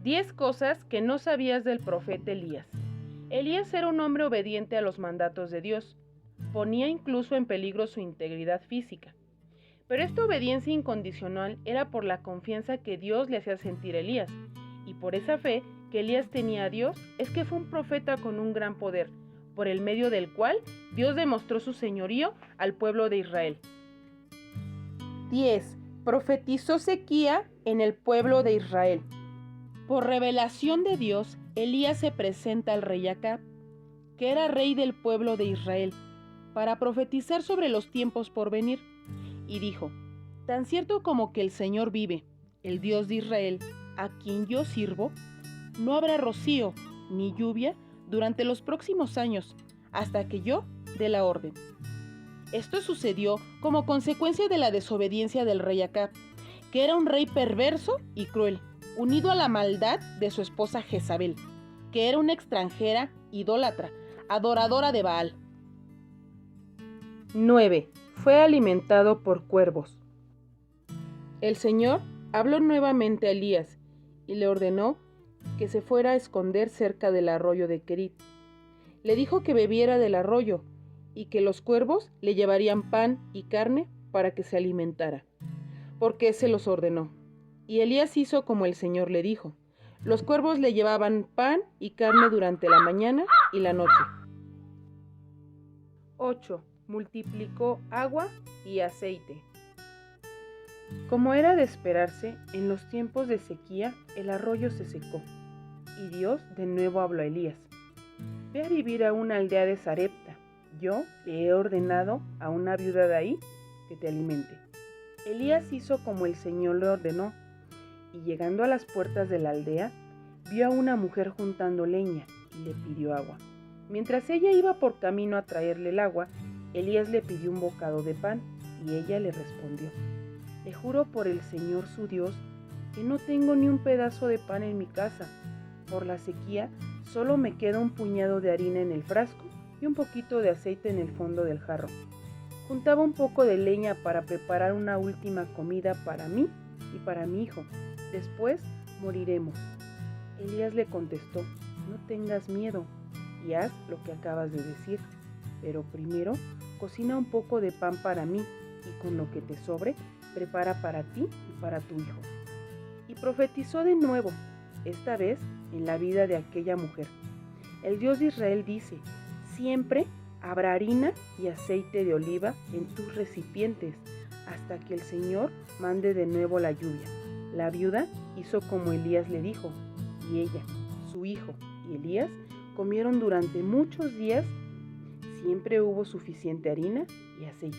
10 cosas que no sabías del profeta Elías. Elías era un hombre obediente a los mandatos de Dios. Ponía incluso en peligro su integridad física. Pero esta obediencia incondicional era por la confianza que Dios le hacía sentir a Elías. Y por esa fe que Elías tenía a Dios, es que fue un profeta con un gran poder, por el medio del cual Dios demostró su señorío al pueblo de Israel. 10. Profetizó sequía en el pueblo de Israel. Por revelación de Dios, Elías se presenta al rey Acab, que era rey del pueblo de Israel, para profetizar sobre los tiempos por venir. Y dijo: tan cierto como que el Señor vive, el Dios de Israel, a quien yo sirvo, no habrá rocío ni lluvia durante los próximos años, hasta que yo dé la orden. Esto sucedió como consecuencia de la desobediencia del rey Acab, que era un rey perverso y cruel, unido a la maldad de su esposa Jezabel, que era una extranjera idólatra, adoradora de Baal. 9. Fue alimentado por cuervos. El Señor habló nuevamente a Elías y le ordenó que se fuera a esconder cerca del arroyo de Querit. Le dijo que bebiera del arroyo y que los cuervos le llevarían pan y carne para que se alimentara, porque se los ordenó. Y Elías hizo como el Señor le dijo. Los cuervos le llevaban pan y carne durante la mañana y la noche. 8. Multiplicó agua y aceite. Como era de esperarse, en los tiempos de sequía el arroyo se secó, y Dios de nuevo habló a Elías: ve a vivir a una aldea de Sarepta. Yo le he ordenado a una viuda de ahí que te alimente. Elías hizo como el Señor le ordenó, y llegando a las puertas de la aldea, vio a una mujer juntando leña y le pidió agua. Mientras ella iba por camino a traerle el agua, Elías le pidió un bocado de pan, y ella le respondió: le juro por el Señor su Dios que no tengo ni un pedazo de pan en mi casa. Por la sequía solo me queda un puñado de harina en el frasco y un poquito de aceite en el fondo del jarro. Juntaba un poco de leña para preparar una última comida para mí y para mi hijo. Después moriremos. Elías le contestó: no tengas miedo y haz lo que acabas de decir, pero primero cocina un poco de pan para mí y con lo que te sobre prepara para ti y para tu hijo. Y profetizó de nuevo, esta vez en la vida de aquella mujer. El Dios de Israel dice: siempre habrá harina y aceite de oliva en tus recipientes, hasta que el Señor mande de nuevo la lluvia. La viuda hizo como Elías le dijo, y ella, su hijo y Elías comieron durante muchos días. Siempre hubo suficiente harina y aceite,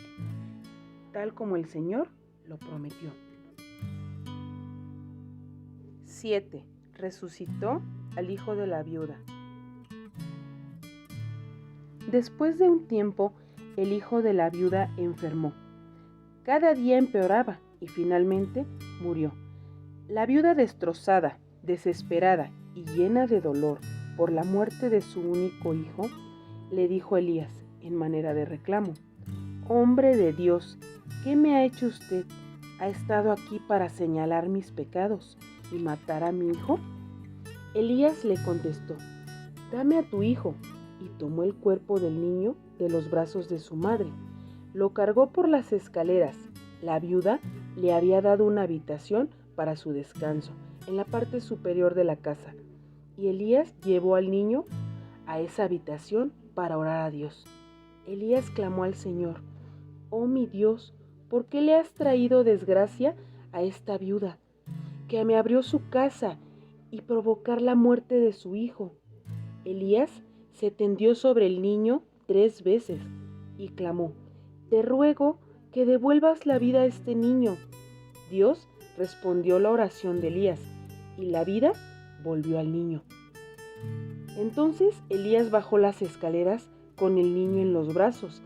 tal como el Señor lo prometió. 7. Resucitó al hijo de la viuda. Después de un tiempo, el hijo de la viuda enfermó. Cada día empeoraba y finalmente murió. La viuda, destrozada, desesperada y llena de dolor por la muerte de su único hijo, le dijo a Elías en manera de reclamo: hombre de Dios, ¿qué me ha hecho usted? ¿Ha estado aquí para señalar mis pecados y matar a mi hijo? Elías le contestó: dame a tu hijo. Y tomó el cuerpo del niño de los brazos de su madre. Lo cargó por las escaleras. La viuda le había dado una habitación para su descanso en la parte superior de la casa. Y Elías llevó al niño a esa habitación para orar a Dios. Elías clamó al Señor: oh mi Dios, ¿por qué le has traído desgracia a esta viuda, que me abrió su casa y provocar la muerte de su hijo? Elías se tendió sobre el niño 3 veces y clamó: te ruego que devuelvas la vida a este niño. Dios respondió la oración de Elías y la vida volvió al niño. Entonces Elías bajó las escaleras con el niño en los brazos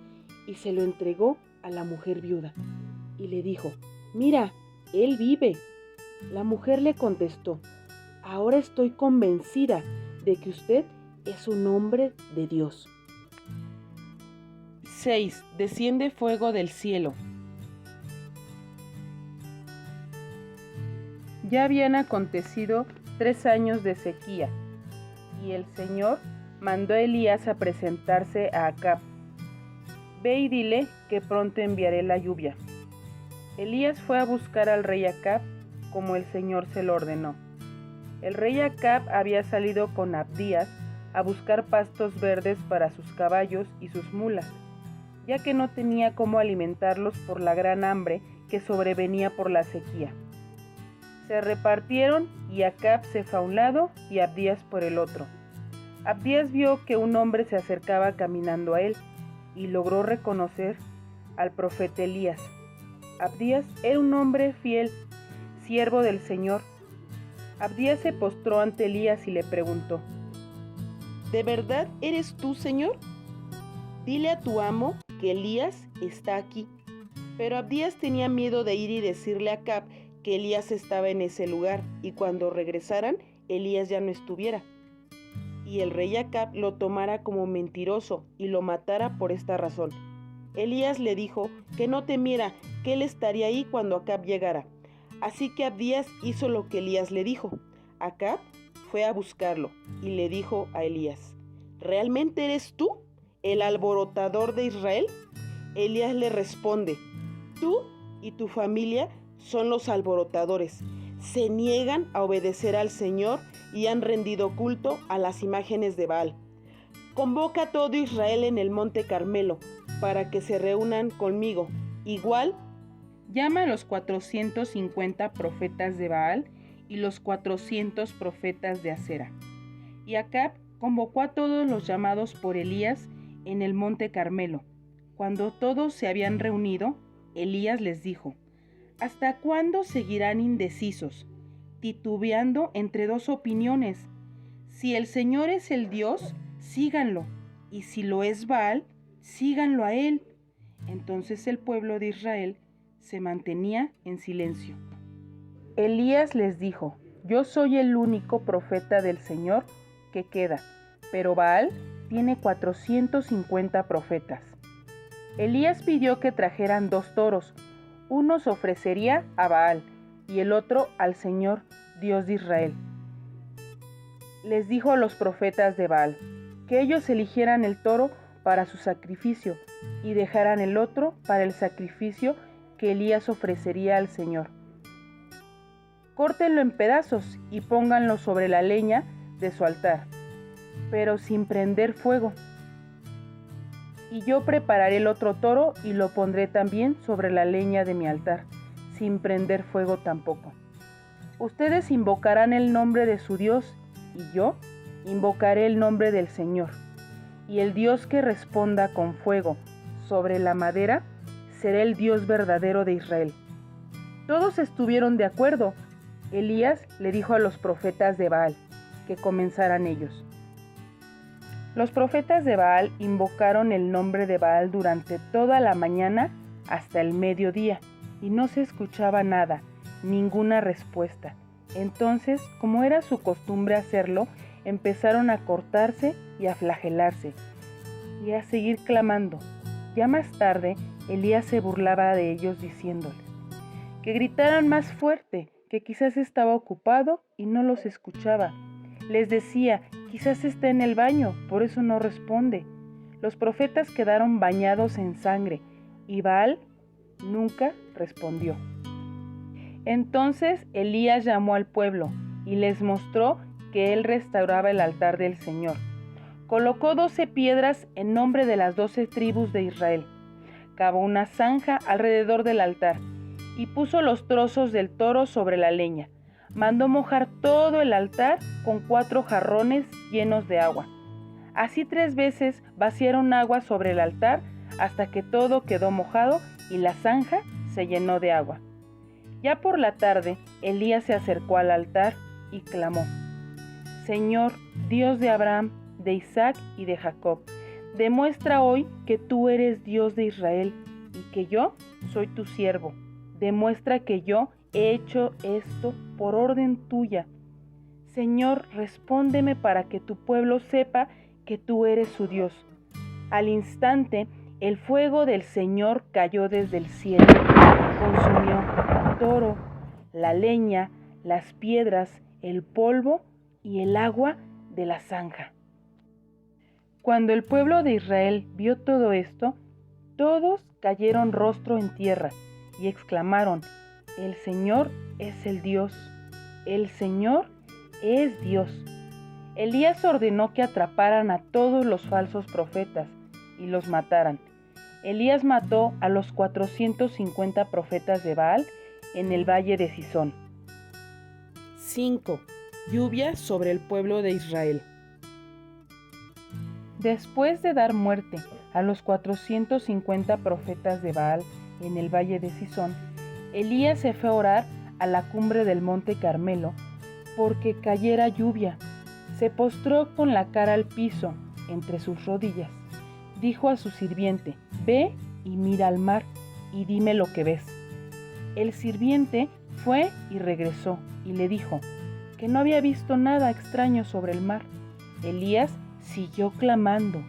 y se lo entregó a la mujer viuda y le dijo: mira, él vive. La mujer le contestó: ahora estoy convencida de que usted es un hombre de Dios. 6. Desciende fuego del cielo. Ya habían acontecido 3 años de sequía, y el Señor mandó a Elías a presentarse a Acab. Ve y dile que pronto enviaré la lluvia. Elías fue a buscar al rey Acab como el Señor se lo ordenó. El rey Acab había salido con Abdías a buscar pastos verdes para sus caballos y sus mulas, ya que no tenía cómo alimentarlos por la gran hambre que sobrevenía por la sequía. Se repartieron y Acab se fue a un lado y Abdías por el otro. Abdías vio que un hombre se acercaba caminando a él y logró reconocer al profeta Elías. Abdías era un hombre fiel, siervo del Señor. Abdías se postró ante Elías y le preguntó: ¿De verdad eres tú, Señor? Dile a tu amo que Elías está aquí. Pero Abdías tenía miedo de ir y decirle a Acab que Elías estaba en ese lugar y cuando regresaran, Elías ya no estuviera. Y el rey Acab lo tomara como mentiroso y lo matara por esta razón. Elías le dijo que no temiera, que él estaría ahí cuando Acab llegara. Así que Abdías hizo lo que Elías le dijo. Acab fue a buscarlo y le dijo a Elías: ¿realmente eres tú, el alborotador de Israel? Elías le responde: tú y tu familia son los alborotadores. Se niegan a obedecer al Señor y han rendido culto a las imágenes de Baal. Convoca a todo Israel en el monte Carmelo para que se reúnan conmigo. Igual, llama a los 450 profetas de Baal y los 400 profetas de Acera. Y Acab convocó a todos los llamados por Elías en el monte Carmelo. Cuando todos se habían reunido, Elías les dijo: ¿hasta cuándo seguirán indecisos, titubeando entre dos opiniones? Si el Señor es el Dios, síganlo, y si lo es Baal, síganlo a él. Entonces el pueblo de Israel se mantenía en silencio. Elías les dijo: yo soy el único profeta del Señor que queda, pero Baal tiene 450 profetas. Elías pidió que trajeran 2 toros. Uno se ofrecería a Baal y el otro al Señor, Dios de Israel. Les dijo a los profetas de Baal que ellos eligieran el toro para su sacrificio y dejaran el otro para el sacrificio que Elías ofrecería al Señor. Córtenlo en pedazos y pónganlo sobre la leña de su altar, pero sin prender fuego. Y yo prepararé el otro toro y lo pondré también sobre la leña de mi altar, sin prender fuego tampoco. Ustedes invocarán el nombre de su Dios, y yo invocaré el nombre del Señor. Y el Dios que responda con fuego sobre la madera será el Dios verdadero de Israel. Todos estuvieron de acuerdo. Elías le dijo a los profetas de Baal que comenzaran ellos. Los profetas de Baal invocaron el nombre de Baal durante toda la mañana hasta el mediodía, y no se escuchaba nada, ninguna respuesta. Entonces, como era su costumbre hacerlo, empezaron a cortarse y a flagelarse, y a seguir clamando. Ya más tarde, Elías se burlaba de ellos diciéndoles que gritaran más fuerte, que quizás estaba ocupado y no los escuchaba. Les decía: quizás está en el baño, por eso no responde. Los profetas quedaron bañados en sangre, y Baal nunca respondió. Entonces Elías llamó al pueblo y les mostró que él restauraba el altar del Señor. Colocó 12 piedras en nombre de las 12 tribus de Israel. Cavó una zanja alrededor del altar y puso los trozos del toro sobre la leña. Mandó mojar todo el altar con 4 jarrones llenos de agua. Así 3 veces vaciaron agua sobre el altar hasta que todo quedó mojado y la zanja se llenó de agua. Ya por la tarde, Elías se acercó al altar y clamó: Señor, Dios de Abraham, de Isaac y de Jacob, demuestra hoy que tú eres Dios de Israel y que yo soy tu siervo. Demuestra que yo he hecho esto por orden tuya. Señor, respóndeme para que tu pueblo sepa que tú eres su Dios. Al instante, el fuego del Señor cayó desde el cielo, consumió el toro, la leña, las piedras, el polvo y el agua de la zanja. Cuando el pueblo de Israel vio todo esto, todos cayeron rostro en tierra y exclamaron: El Señor es el Dios, el Señor es Dios. Elías ordenó que atraparan a todos los falsos profetas y los mataran. Elías mató a los 450 profetas de Baal en el valle de Cisón. 5. Lluvia sobre el pueblo de Israel. Después de dar muerte a los 450 profetas de Baal en el valle de Cisón, Elías se fue a orar a la cumbre del monte Carmelo porque cayera lluvia. Se postró con la cara al piso entre sus rodillas. Dijo a su sirviente: Ve y mira al mar y dime lo que ves. El sirviente fue y regresó y le dijo que no había visto nada extraño sobre el mar. Elías siguió clamando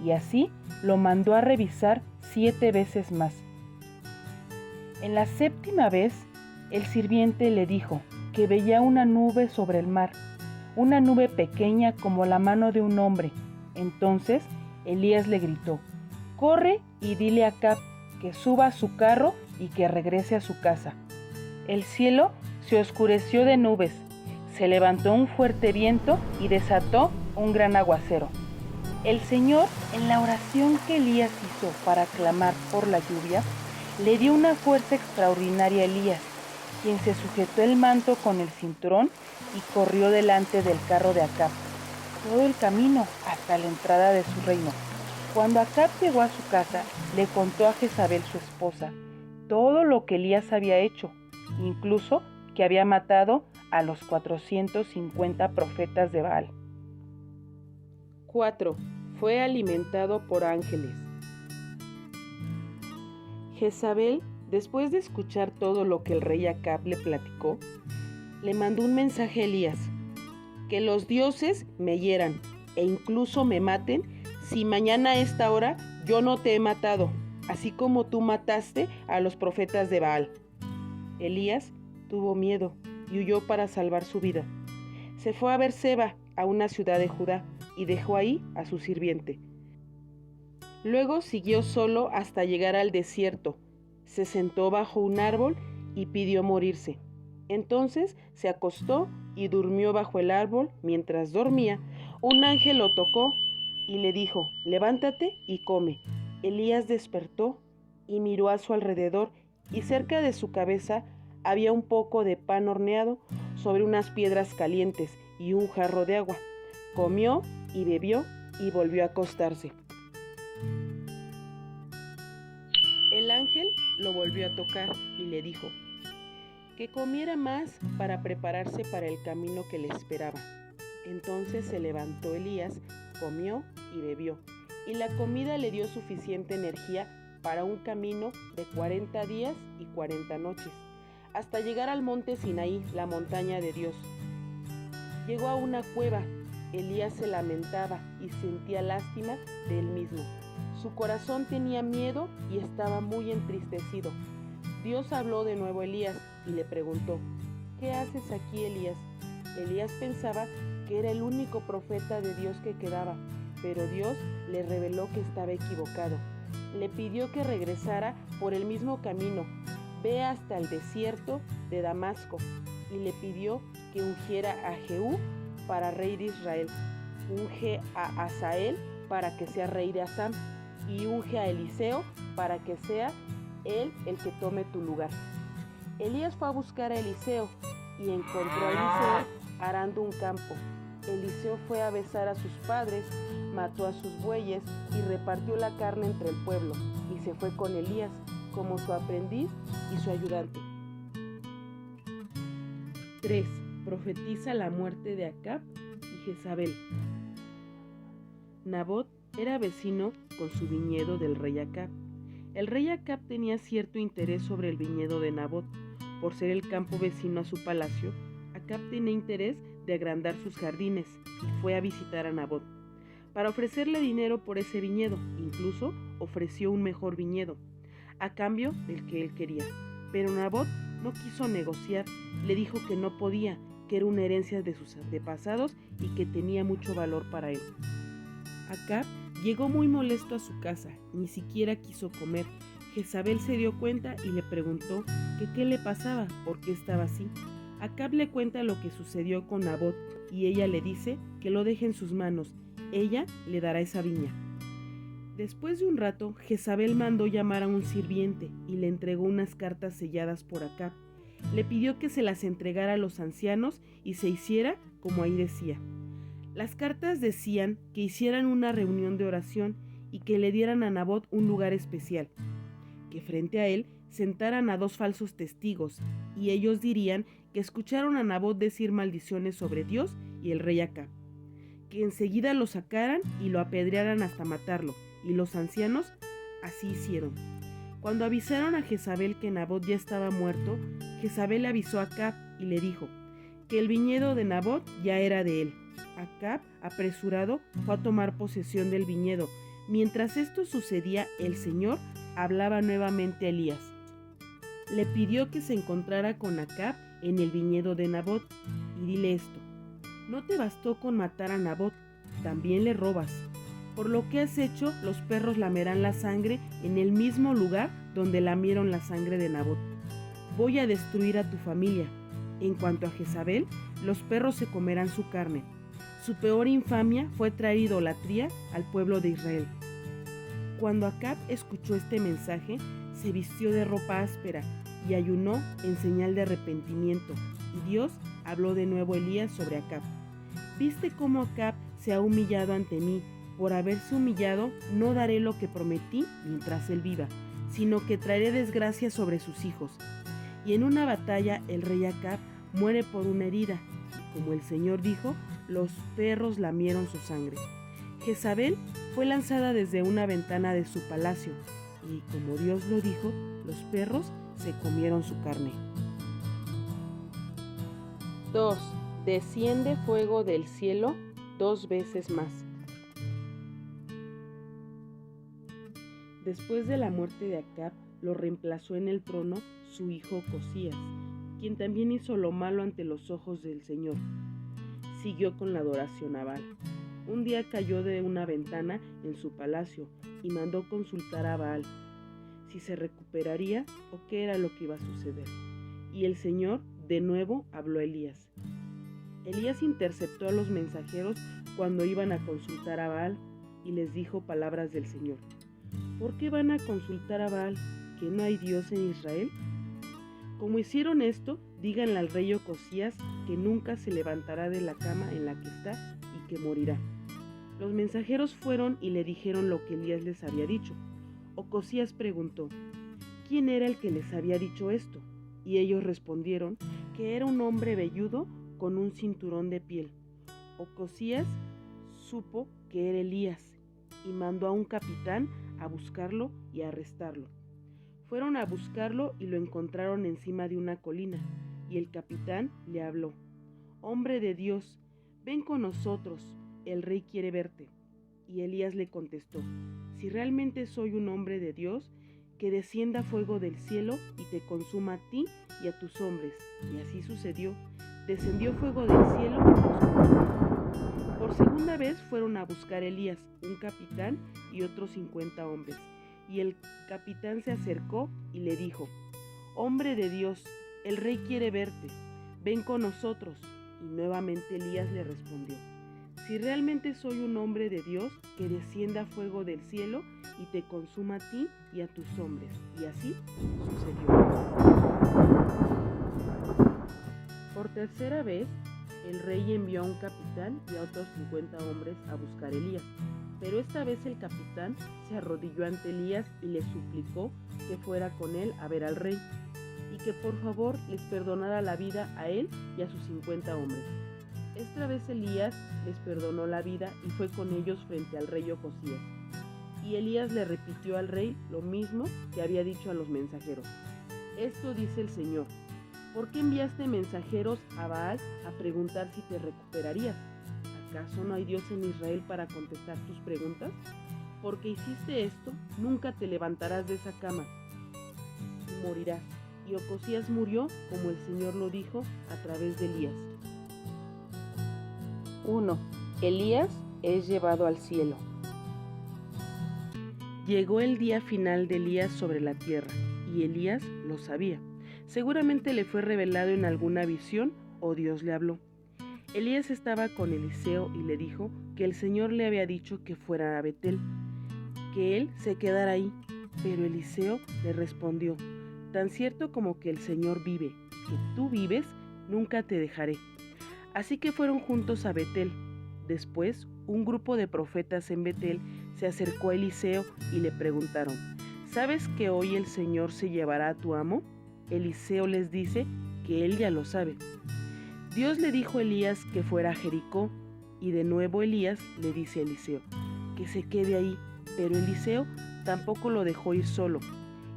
y así lo mandó a revisar 7 veces más. En la 7ª vez, el sirviente le dijo que veía una nube sobre el mar, una nube pequeña como la mano de un hombre. Entonces Elías le gritó: Corre y dile a Acab que suba a su carro y que regrese a su casa. El cielo se oscureció de nubes, se levantó un fuerte viento y desató un gran aguacero. El Señor, en la oración que Elías hizo para clamar por la lluvia, le dio una fuerza extraordinaria a Elías, quien se sujetó el manto con el cinturón y corrió delante del carro de Acab, todo el camino hasta la entrada de su reino. Cuando Acab llegó a su casa, le contó a Jezabel, su esposa, todo lo que Elías había hecho, incluso que había matado a los 450 profetas de Baal. 4. Fue alimentado por ángeles. Jezabel, después de escuchar todo lo que el rey Acab le platicó, le mandó un mensaje a Elías: que los dioses me hieran e incluso me maten si mañana a esta hora yo no te he matado, así como tú mataste a los profetas de Baal. Elías tuvo miedo y huyó para salvar su vida. Se fue a Berseba, a una ciudad de Judá, y dejó ahí a su sirviente. Luego siguió solo hasta llegar al desierto. Se sentó bajo un árbol y pidió morirse. Entonces se acostó y durmió bajo el árbol. Mientras dormía, un ángel lo tocó y le dijo: Levántate y come. Elías despertó y miró a su alrededor, y cerca de su cabeza había un poco de pan horneado sobre unas piedras calientes y un jarro de agua. Comió y bebió y volvió a acostarse. El ángel lo volvió a tocar y le dijo que comiera más para prepararse para el camino que le esperaba. Entonces se levantó Elías, comió y bebió, y la comida le dio suficiente energía para un camino de 40 días y 40 noches, hasta llegar al monte Sinaí, la montaña de Dios. Llegó a una cueva. Elías se lamentaba y sentía lástima de él mismo. Su corazón tenía miedo y estaba muy entristecido. Dios habló de nuevo a Elías y le preguntó: ¿Qué haces aquí, Elías? Elías pensaba que era el único profeta de Dios que quedaba, pero Dios le reveló que estaba equivocado. Le pidió que regresara por el mismo camino. Ve hasta el desierto de Damasco, y le pidió que ungiera a Jehú para rey de Israel, unge a Asael para que sea rey de Asam, y unge a Eliseo para que sea él el que tome tu lugar. Elías fue a buscar a Eliseo y encontró a Eliseo arando un campo. Eliseo fue a besar a sus padres, mató a sus bueyes y repartió la carne entre el pueblo, y se fue con Elías como su aprendiz y su ayudante. 3. Profetiza la muerte de Acab y Jezabel. Nabot era vecino con su viñedo del rey Acab. El rey Acab tenía cierto interés sobre el viñedo de Nabot. Por ser el campo vecino a su palacio, Acab tenía interés de agrandar sus jardines y fue a visitar a Nabot para ofrecerle dinero por ese viñedo. Incluso ofreció un mejor viñedo a cambio del que él quería. Pero Nabot no quiso negociar, le dijo que no podía, que era una herencia de sus antepasados y que tenía mucho valor para él. Acab llegó muy molesto a su casa, ni siquiera quiso comer. Jezabel se dio cuenta y le preguntó que qué le pasaba, por qué estaba así. Acab le cuenta lo que sucedió con Nabot y ella le dice que lo deje en sus manos, ella le dará esa viña. Después de un rato, Jezabel mandó llamar a un sirviente y le entregó unas cartas selladas por Acab. Le pidió que se las entregara a los ancianos y se hiciera como ahí decía. Las cartas decían que hicieran una reunión de oración y que le dieran a Nabot un lugar especial, que frente a él sentaran a 2 falsos testigos, y ellos dirían que escucharon a Nabot decir maldiciones sobre Dios y el rey Acab, que enseguida lo sacaran y lo apedrearan hasta matarlo, y los ancianos así hicieron. Cuando avisaron a Jezabel que Nabot ya estaba muerto, Jezabel avisó a Acab y le dijo que el viñedo de Nabot ya era de él. Acab, apresurado, fue a tomar posesión del viñedo. Mientras esto sucedía, el Señor hablaba nuevamente a Elías. Le pidió que se encontrara con Acab en el viñedo de Nabot y dile esto: no te bastó con matar a Nabot, también le robas. Por lo que has hecho, los perros lamerán la sangre en el mismo lugar donde lamieron la sangre de Nabot. Voy a destruir a tu familia. En cuanto a Jezabel, los perros se comerán su carne. Su peor infamia fue traer idolatría al pueblo de Israel. Cuando Acab escuchó este mensaje, se vistió de ropa áspera y ayunó en señal de arrepentimiento, y Dios habló de nuevo a Elías sobre Acab. ¿Viste cómo Acab se ha humillado ante mí? Por haberse humillado, no daré lo que prometí mientras él viva, sino que traeré desgracia sobre sus hijos. Y en una batalla el rey Acab muere por una herida, y como el Señor dijo, los perros lamieron su sangre. Jezabel fue lanzada desde una ventana de su palacio, y como Dios lo dijo, los perros se comieron su carne. 2. Desciende fuego del cielo 2 veces más. Después de la muerte de Acab, lo reemplazó en el trono su hijo Ocosías, quien también hizo lo malo ante los ojos del Señor. Siguió con la adoración a Baal. Un día cayó de una ventana en su palacio y mandó consultar a Baal si se recuperaría o qué era lo que iba a suceder. Y el Señor de nuevo habló a Elías. Elías interceptó a los mensajeros cuando iban a consultar a Baal y les dijo palabras del Señor. ¿Por qué van a consultar a Baal, que no hay Dios en Israel? Como hicieron esto, díganle al rey Ocosías que nunca se levantará de la cama en la que está y que morirá. Los mensajeros fueron y le dijeron lo que Elías les había dicho. Ocosías preguntó, ¿quién era el que les había dicho esto? Y ellos respondieron que era un hombre velludo con un cinturón de piel. Ocosías supo que era Elías y mandó a un capitán a buscarlo y a arrestarlo. Fueron a buscarlo y lo encontraron encima de una colina, y el capitán le habló. Hombre de Dios, ven con nosotros, el rey quiere verte. Y Elías le contestó, si realmente soy un hombre de Dios, que descienda fuego del cielo y te consuma a ti y a tus hombres. Y así sucedió, descendió fuego del cielo y los consumó. Por segunda vez fueron a buscar a Elías, un capitán y otros 50 hombres. Y el capitán se acercó y le dijo, hombre de Dios, el rey quiere verte, ven con nosotros. Y nuevamente Elías le respondió, si realmente soy un hombre de Dios, que descienda fuego del cielo y te consuma a ti y a tus hombres. Y así sucedió. Por tercera vez, el rey envió a un capitán y a otros 50 hombres a buscar a Elías. Pero esta vez el capitán se arrodilló ante Elías y le suplicó que fuera con él a ver al rey, y que por favor les perdonara la vida a él y a sus 50 hombres. Esta vez Elías les perdonó la vida y fue con ellos frente al rey Ocosías. Y Elías le repitió al rey lo mismo que había dicho a los mensajeros. Esto dice el Señor, ¿por qué enviaste mensajeros a Baal a preguntar si te recuperarías? ¿Acaso no hay Dios en Israel para contestar tus preguntas? Porque hiciste esto, nunca te levantarás de esa cama y morirás. y Ocosías murió como el Señor lo dijo a través de Elías. 1. Elías es llevado al cielo. Llegó el día final de Elías sobre la tierra, y Elías lo sabía. Seguramente le fue revelado en alguna visión o Dios le habló. Elías estaba con Eliseo y le dijo que el Señor le había dicho que fuera a Betel, que él se quedara ahí. Pero Eliseo le respondió: tan cierto como que el Señor vive y que tú vives, nunca te dejaré. Así que fueron juntos a Betel. Después, un grupo de profetas en Betel se acercó a Eliseo y le preguntaron: ¿sabes que hoy el Señor se llevará a tu amo? Eliseo les dice que él ya lo sabe. Dios le dijo a Elías que fuera a Jericó, y de nuevo Elías le dice a Eliseo que se quede ahí, pero Eliseo tampoco lo dejó ir solo.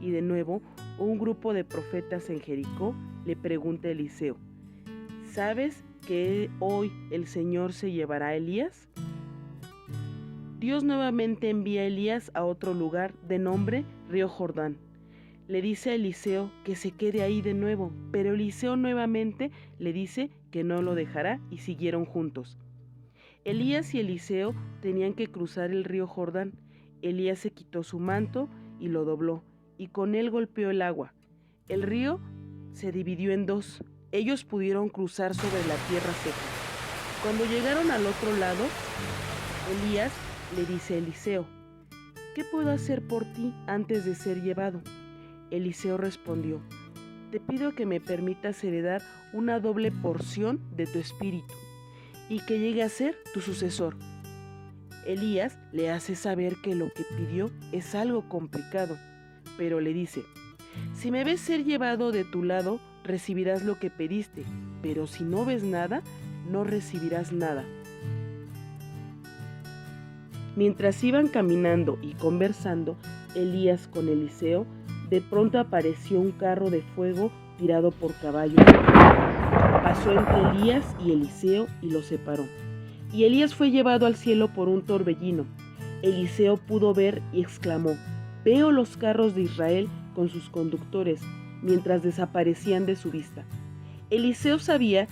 Y de nuevo, un grupo de profetas en Jericó le pregunta a Eliseo: ¿sabes que hoy el Señor se llevará a Elías? Dios nuevamente envía a Elías a otro lugar de nombre Río Jordán. Le dice a Eliseo que se quede ahí de nuevo, pero Eliseo nuevamente le dice que no lo dejará y siguieron juntos. Elías y Eliseo tenían que cruzar el río Jordán. Elías se quitó su manto y lo dobló, y con él golpeó el agua. El río se dividió en dos. Ellos pudieron cruzar sobre la tierra seca. Cuando llegaron al otro lado, Elías le dice a Eliseo: ¿qué puedo hacer por ti antes de ser llevado? Eliseo respondió: te pido que me permitas heredar una doble porción de tu espíritu y que llegue a ser tu sucesor. Elías le hace saber que lo que pidió es algo complicado, pero le dice: si me ves ser llevado de tu lado, recibirás lo que pediste, pero si no ves nada, no recibirás nada. Mientras iban caminando y conversando, Elías con Eliseo, de pronto apareció un carro de fuego tirado por caballos. Pasó entre Elías y Eliseo y los separó. Y Elías fue llevado al cielo por un torbellino. Eliseo pudo ver y exclamó: veo los carros de Israel con sus conductores, mientras desaparecían de su vista. Eliseo sabía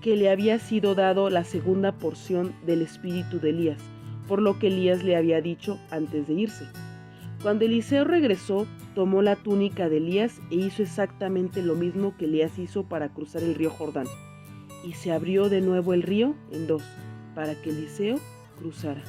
que le había sido dado la segunda porción del espíritu de Elías, por lo que Elías le había dicho antes de irse. Cuando Eliseo regresó, tomó la túnica de Elías e hizo exactamente lo mismo que Elías hizo para cruzar el río Jordán. Y se abrió de nuevo el río en dos, para que Eliseo cruzara.